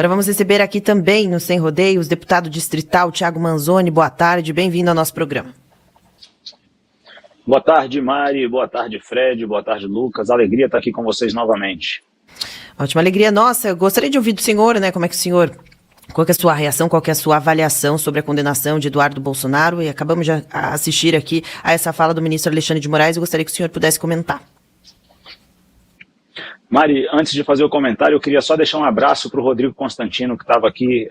Agora vamos receber aqui também, no Sem Rodeios, deputado distrital Thiago Manzoni. Boa tarde, bem-vindo ao nosso programa. Boa tarde, Mari. Boa tarde, Fred. Boa tarde, Lucas. Alegria estar aqui com vocês novamente. Ótima alegria nossa. Eu gostaria de ouvir do senhor, né, qual que é a sua reação, qual que é a sua avaliação sobre a condenação de Eduardo Bolsonaro, e acabamos de assistir aqui a essa fala do ministro Alexandre de Moraes. Eu gostaria que o senhor pudesse comentar. Mari, antes de fazer o comentário, eu queria só deixar um abraço para o Rodrigo Constantino, que estava aqui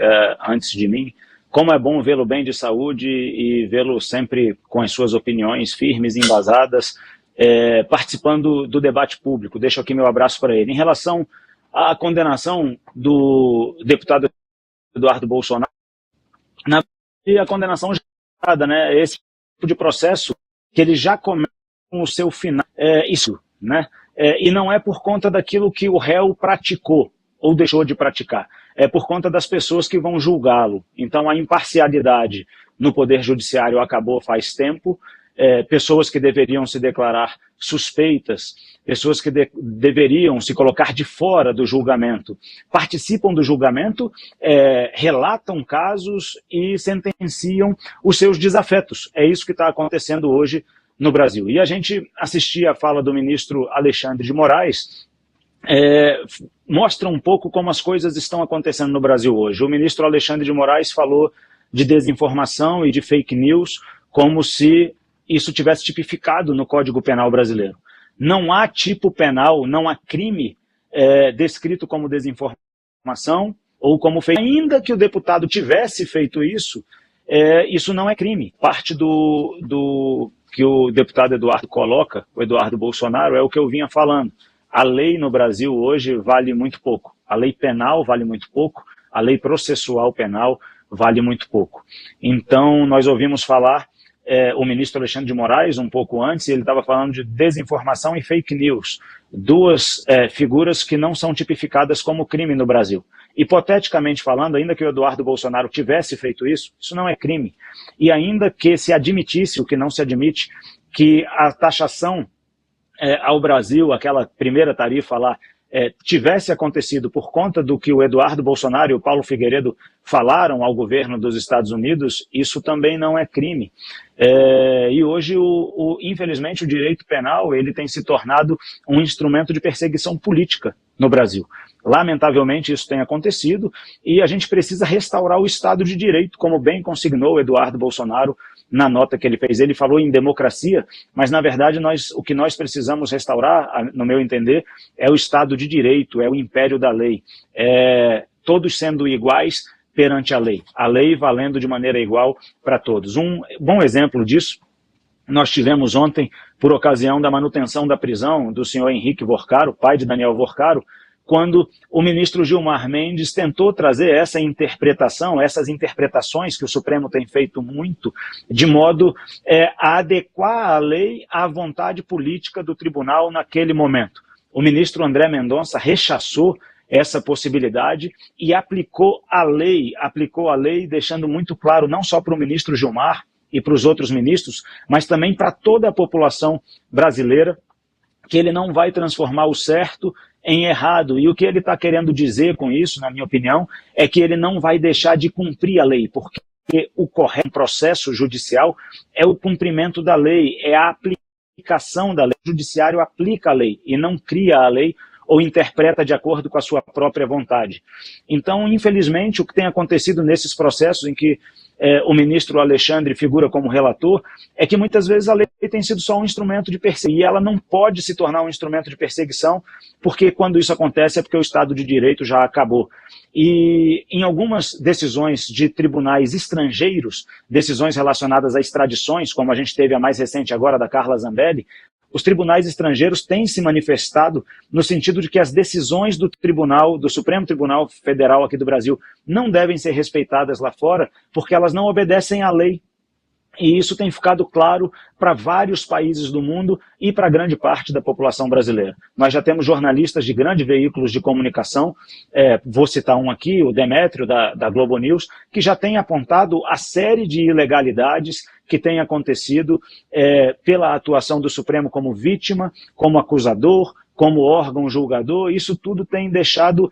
antes de mim. Como é bom vê-lo bem de saúde e vê-lo sempre com as suas opiniões firmes e embasadas, participando do debate público. Deixo aqui meu abraço para ele. Em relação à condenação do deputado Eduardo Bolsonaro, na verdade, a condenação já é dada, né? Esse tipo de processo que ele já começa com o seu final. Isso, né? E não é por conta daquilo que o réu praticou ou deixou de praticar, é por conta das pessoas que vão julgá-lo. Então a imparcialidade no Poder Judiciário acabou faz tempo, pessoas que deveriam se declarar suspeitas, pessoas que deveriam se colocar de fora do julgamento, participam do julgamento, relatam casos e sentenciam os seus desafetos. É isso que está acontecendo hoje no Brasil. E a gente assistia a fala do ministro Alexandre de Moraes, mostra um pouco como as coisas estão acontecendo no Brasil hoje. O ministro Alexandre de Moraes falou de desinformação e de fake news como se isso tivesse tipificado no Código Penal brasileiro. Não há tipo penal, não há crime descrito como desinformação ou como fake. Ainda que o deputado tivesse feito isso, isso não é crime. Parte do que o deputado Eduardo coloca, o Eduardo Bolsonaro, é o que eu vinha falando. A lei no Brasil hoje vale muito pouco. A lei penal vale muito pouco, a lei processual penal vale muito pouco. Então, nós ouvimos falar o ministro Alexandre de Moraes, um pouco antes, ele estava falando de desinformação e fake news. Duas figuras que não são tipificadas como crime no Brasil. Hipoteticamente falando, ainda que o Eduardo Bolsonaro tivesse feito isso, isso não é crime. E ainda que se admitisse o que não se admite, que a taxação ao Brasil, aquela primeira tarifa lá, tivesse acontecido por conta do que o Eduardo Bolsonaro e o Paulo Figueiredo falaram ao governo dos Estados Unidos, isso também não é crime. E hoje, infelizmente, o direito penal ele tem se tornado um instrumento de perseguição política no Brasil. Lamentavelmente, isso tem acontecido e a gente precisa restaurar o Estado de Direito, como bem consignou o Eduardo Bolsonaro na nota que ele fez. Ele falou em democracia, mas, na verdade, o que nós precisamos restaurar, no meu entender, é o Estado de Direito, é o império da lei. Todos sendo iguais perante a lei valendo de maneira igual para todos. Um bom exemplo disso, nós tivemos ontem, por ocasião da manutenção da prisão do senhor Henrique Vorcaro, pai de Daniel Vorcaro, quando o ministro Gilmar Mendes tentou trazer essa interpretação, essas interpretações que o Supremo tem feito muito, de modo a adequar a lei à vontade política do tribunal naquele momento. O ministro André Mendonça rechaçou essa possibilidade e aplicou a lei, deixando muito claro, não só para o ministro Gilmar e para os outros ministros, mas também para toda a população brasileira, que ele não vai transformar o certo em errado. E o que ele está querendo dizer com isso, na minha opinião, é que ele não vai deixar de cumprir a lei, porque o correto processo judicial é o cumprimento da lei, é a aplicação da lei. O judiciário aplica a lei e não cria a lei ou interpreta de acordo com a sua própria vontade. Então, infelizmente, o que tem acontecido nesses processos em que o ministro Alexandre figura como relator, é que muitas vezes a lei tem sido só um instrumento de perseguir, e ela não pode se tornar um instrumento de perseguição, porque quando isso acontece é porque o Estado de Direito já acabou. E em algumas decisões de tribunais estrangeiros, decisões relacionadas a extradições, como a gente teve a mais recente agora da Carla Zambelli, os tribunais estrangeiros têm se manifestado no sentido de que as decisões do Supremo Tribunal Federal aqui do Brasil não devem ser respeitadas lá fora, porque elas não obedecem à lei. E isso tem ficado claro para vários países do mundo e para grande parte da população brasileira. Nós já temos jornalistas de grandes veículos de comunicação, vou citar um aqui, o Demétrio, da Globo News, que já tem apontado a série de ilegalidades que tem acontecido pela atuação do Supremo como vítima, como acusador, como órgão julgador, isso tudo tem deixado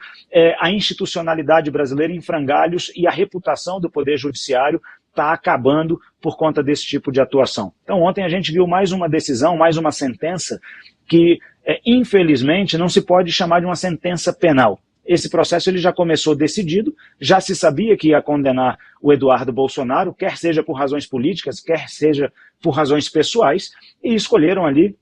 a institucionalidade brasileira em frangalhos e a reputação do Poder Judiciário está acabando por conta desse tipo de atuação. Então ontem a gente viu mais uma decisão, mais uma sentença que, infelizmente, não se pode chamar de uma sentença penal. Esse processo ele já começou decidido, já se sabia que ia condenar o Eduardo Bolsonaro, quer seja por razões políticas, quer seja por razões pessoais, e escolheram ali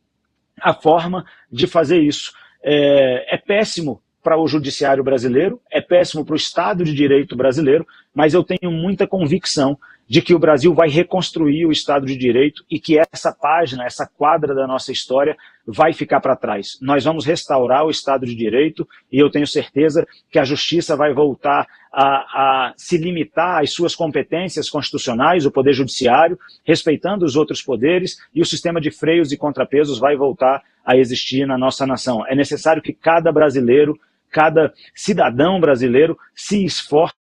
a forma de fazer isso. É péssimo para o judiciário brasileiro, é péssimo para o Estado de Direito brasileiro, mas eu tenho muita convicção de que o Brasil vai reconstruir o Estado de Direito e que essa página, essa quadra da nossa história vai ficar para trás. Nós vamos restaurar o Estado de Direito e eu tenho certeza que a Justiça vai voltar a se limitar às suas competências constitucionais, o Poder Judiciário, respeitando os outros poderes, e o sistema de freios e contrapesos vai voltar a existir na nossa nação. É necessário que cada brasileiro, cada cidadão brasileiro se esforce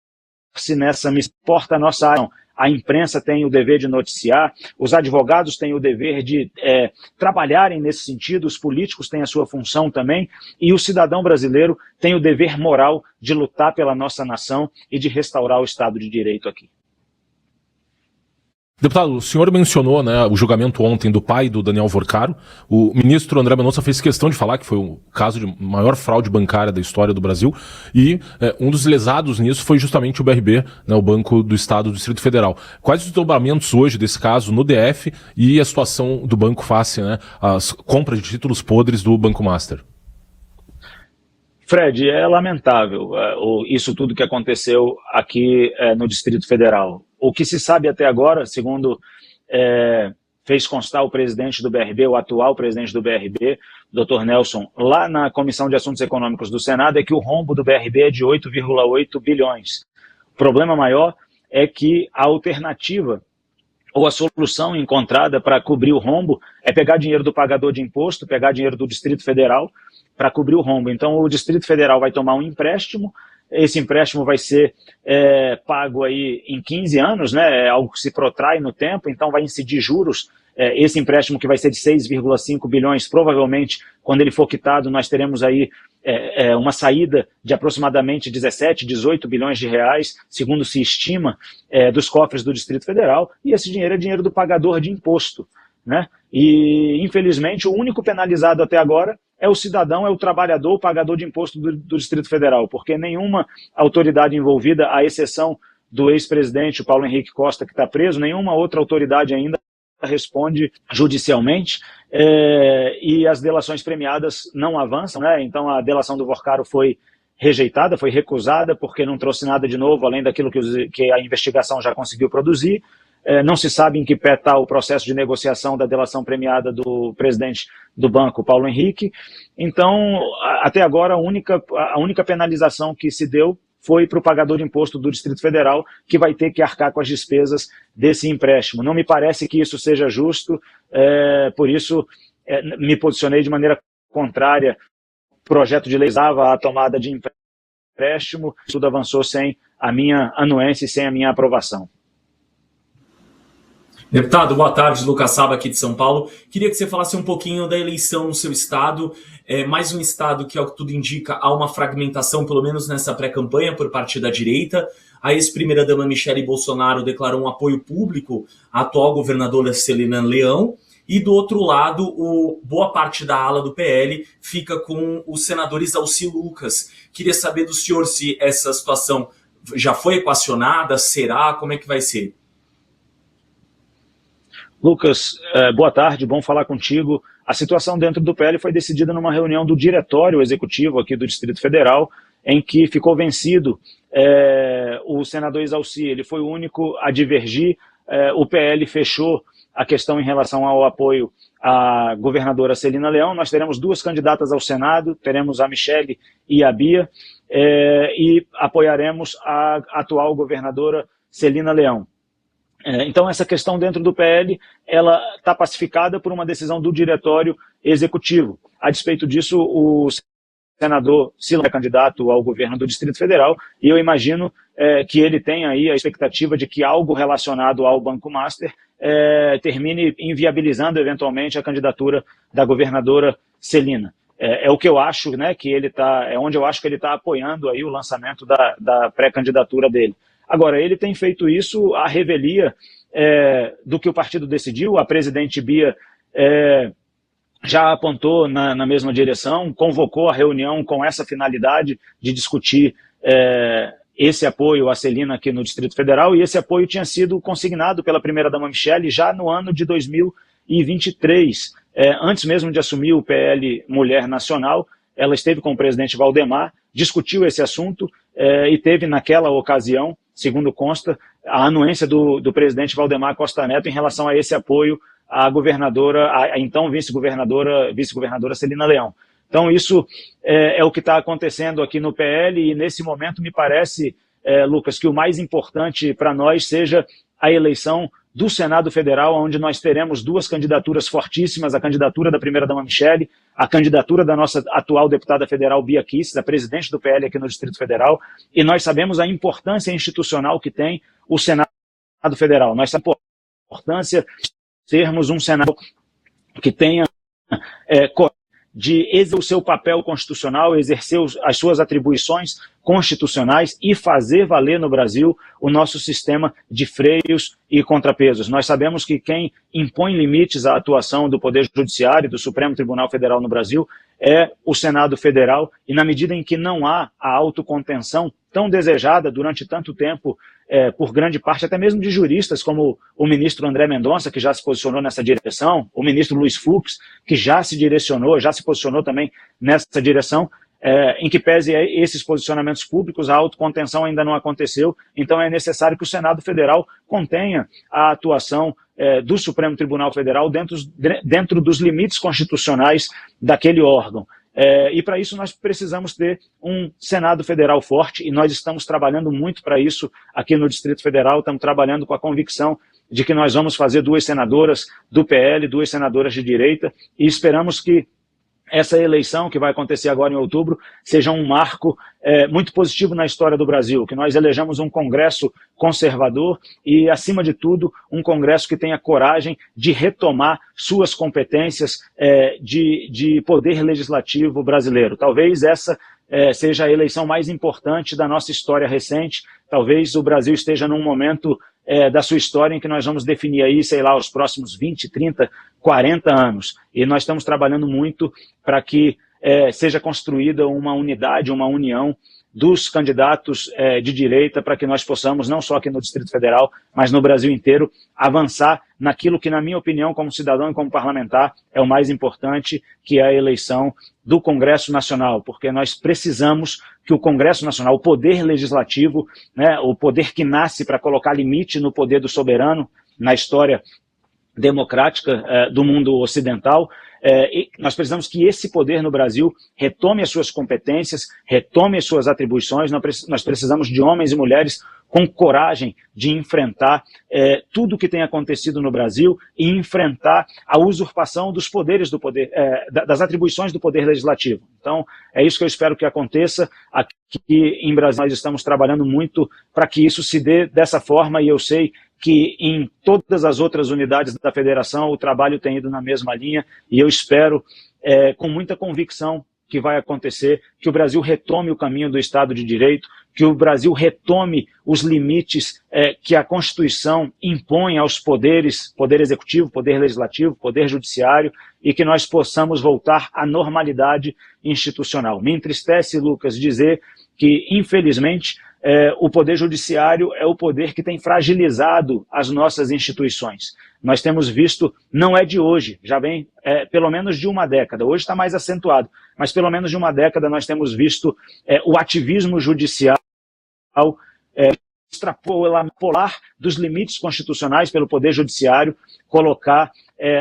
nessa missão, porta a nossa área. A imprensa tem o dever de noticiar, os advogados têm o dever de trabalharem nesse sentido, os políticos têm a sua função também, e o cidadão brasileiro tem o dever moral de lutar pela nossa nação e de restaurar o Estado de Direito aqui. Deputado, o senhor mencionou, né, o julgamento ontem do pai do Daniel Vorcaro. O ministro André Mendonça fez questão de falar que foi o caso de maior fraude bancária da história do Brasil, e um dos lesados nisso foi justamente o BRB, né, o Banco do Estado do Distrito Federal. Quais os desdobramentos hoje desse caso no DF e a situação do banco face, né, as compras de títulos podres do Banco Master? Fred, é lamentável isso tudo que aconteceu aqui no Distrito Federal. O que se sabe até agora, segundo fez constar o presidente do BRB, o atual presidente do BRB, Dr. Nelson, lá na Comissão de Assuntos Econômicos do Senado, é que o rombo do BRB é de 8,8 bilhões. O problema maior é que a alternativa ou a solução encontrada para cobrir o rombo é pegar dinheiro do pagador de imposto, pegar dinheiro do Distrito Federal para cobrir o rombo. Então o Distrito Federal vai tomar um empréstimo, esse empréstimo vai ser pago aí em 15 anos, né? É algo que se protrai no tempo, então vai incidir juros. Esse empréstimo que vai ser de 6,5 bilhões, provavelmente, quando ele for quitado, nós teremos aí uma saída de aproximadamente 17, 18 bilhões de reais, segundo se estima, dos cofres do Distrito Federal, e esse dinheiro é dinheiro do pagador de imposto, né? E, infelizmente, o único penalizado até agora é o cidadão, é o trabalhador, o pagador de imposto do Distrito Federal, porque nenhuma autoridade envolvida, à exceção do ex-presidente, o Paulo Henrique Costa, que está preso, nenhuma outra autoridade ainda responde judicialmente, e as delações premiadas não avançam, né? Então a delação do Vorcaro foi rejeitada, foi recusada, porque não trouxe nada de novo, além daquilo que a investigação já conseguiu produzir. Não se sabe em que pé está o processo de negociação da delação premiada do presidente do banco, Paulo Henrique. Então, até agora, a única penalização que se deu foi para o pagador de imposto do Distrito Federal, que vai ter que arcar com as despesas desse empréstimo. Não me parece que isso seja justo, por isso me posicionei de maneira contrária. O projeto de lei usava a tomada de empréstimo, tudo avançou sem a minha anuência e sem a minha aprovação. Deputado, boa tarde, Lucas Saba aqui de São Paulo. Queria que você falasse um pouquinho da eleição no seu estado. Mais um estado que, ao que tudo indica, há uma fragmentação, pelo menos nessa pré-campanha, por parte da direita. A ex-primeira-dama Michele Bolsonaro declarou um apoio público à atual governadora Celina Leão. E, do outro lado, boa parte da ala do PL fica com os senadores Alci Lucas. Queria saber do senhor se essa situação já foi equacionada, será, como é que vai ser? Lucas, boa tarde, bom falar contigo. A situação dentro do PL foi decidida numa reunião do Diretório Executivo aqui do Distrito Federal, em que ficou vencido o senador Exalci. Ele foi o único a divergir. O PL fechou a questão em relação ao apoio à governadora Celina Leão. Nós teremos duas candidatas ao Senado, teremos a Michele e a Bia, e apoiaremos a atual governadora Celina Leão. Então essa questão dentro do PL, ela está pacificada por uma decisão do Diretório Executivo. A despeito disso, o senador Cila é candidato ao governo do Distrito Federal, e eu imagino que ele tem aí a expectativa de que algo relacionado ao Banco Master termine inviabilizando eventualmente a candidatura da governadora Celina. É o que eu acho, né, que ele tá, é onde eu acho que ele está apoiando aí o lançamento da pré-candidatura dele. Agora, ele tem feito isso à revelia do que o partido decidiu. A presidente Bia já apontou na mesma direção, convocou a reunião com essa finalidade de discutir esse apoio à Celina aqui no Distrito Federal, e esse apoio tinha sido consignado pela primeira-dama Michele já no ano de 2023. Antes mesmo de assumir o PL Mulher Nacional, ela esteve com o presidente Valdemar, discutiu esse assunto e teve naquela ocasião, segundo consta, a anuência do presidente Valdemar Costa Neto em relação a esse apoio à governadora, a então vice-governadora Celina Leão. Então isso é o que está acontecendo aqui no PL, e nesse momento me parece, Lucas, que o mais importante para nós seja a eleição do Senado Federal, onde nós teremos duas candidaturas fortíssimas, a candidatura da primeira-dama Michele, a candidatura da nossa atual deputada federal Bia Kicis, a presidente do PL aqui no Distrito Federal, e nós sabemos a importância institucional que tem o Senado Federal. Nós sabemos a importância de termos um Senado que tenha de exercer o seu papel constitucional, exercer as suas atribuições constitucionais e fazer valer no Brasil o nosso sistema de freios e contrapesos. Nós sabemos que quem impõe limites à atuação do Poder Judiciário e do Supremo Tribunal Federal no Brasil é o Senado Federal, e na medida em que não há a autocontenção tão desejada durante tanto tempo por grande parte, até mesmo de juristas, como o ministro André Mendonça, que já se posicionou nessa direção, o ministro Luiz Fux, que já se posicionou também nessa direção, em que pese esses posicionamentos públicos, a autocontenção ainda não aconteceu, então é necessário que o Senado Federal contenha a atuação do Supremo Tribunal Federal dentro dos limites constitucionais daquele órgão. E para isso nós precisamos ter um Senado Federal forte, e nós estamos trabalhando muito para isso aqui no Distrito Federal. Estamos trabalhando com a convicção de que nós vamos fazer 2 senadoras do PL, 2 senadoras de direita, e esperamos que essa eleição, que vai acontecer agora em outubro, seja um marco muito positivo na história do Brasil, que nós elejamos um Congresso conservador e, acima de tudo, um Congresso que tenha coragem de retomar suas competências de poder legislativo brasileiro. Talvez essa seja a eleição mais importante da nossa história recente. Talvez o Brasil esteja num momento da sua história em que nós vamos definir aí, sei lá, os próximos 20, 30, 40 anos. E nós estamos trabalhando muito para que seja construída uma unidade, uma união dos candidatos de direita, para que nós possamos, não só aqui no Distrito Federal, mas no Brasil inteiro, avançar naquilo que, na minha opinião, como cidadão e como parlamentar, é o mais importante, que é a eleição do Congresso Nacional, porque nós precisamos que o Congresso Nacional, o poder legislativo, né, o poder que nasce para colocar limite no poder do soberano, na história democrática do mundo ocidental, e nós precisamos que esse poder no Brasil retome as suas competências, retome as suas atribuições. Nós precisamos de homens e mulheres com coragem de enfrentar tudo o que tem acontecido no Brasil e enfrentar a usurpação dos poderes do poder, das atribuições do poder legislativo. Então, é isso que eu espero que aconteça. Aqui em Brasília nós estamos trabalhando muito para que isso se dê dessa forma, e eu sei que em todas as outras unidades da federação o trabalho tem ido na mesma linha, e eu espero com muita convicção que vai acontecer, que o Brasil retome o caminho do Estado de Direito, que o Brasil retome os limites que a Constituição impõe aos poderes, poder executivo, poder legislativo, poder judiciário, e que nós possamos voltar à normalidade institucional. Me entristece, Lucas, dizer que, infelizmente, o poder judiciário é o poder que tem fragilizado as nossas instituições. Nós temos visto, não é de hoje, já vem pelo menos de uma década, hoje está mais acentuado, mas pelo menos de uma década nós temos visto o ativismo judicial extrapolar dos limites constitucionais pelo poder judiciário, colocar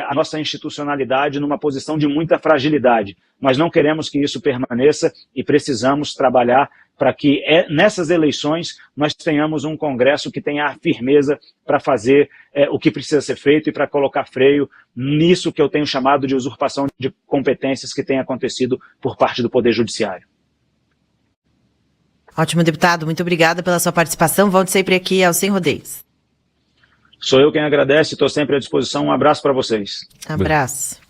a nossa institucionalidade numa posição de muita fragilidade. Nós não queremos que isso permaneça e precisamos trabalhar para que nessas eleições nós tenhamos um Congresso que tenha a firmeza para fazer o que precisa ser feito e para colocar freio nisso que eu tenho chamado de usurpação de competências que tem acontecido por parte do Poder Judiciário. Ótimo, deputado. Muito obrigada pela sua participação. Volte sempre aqui ao Sem Rodeios. Sou eu quem agradece, estou sempre à disposição. Um abraço para vocês. Abraço.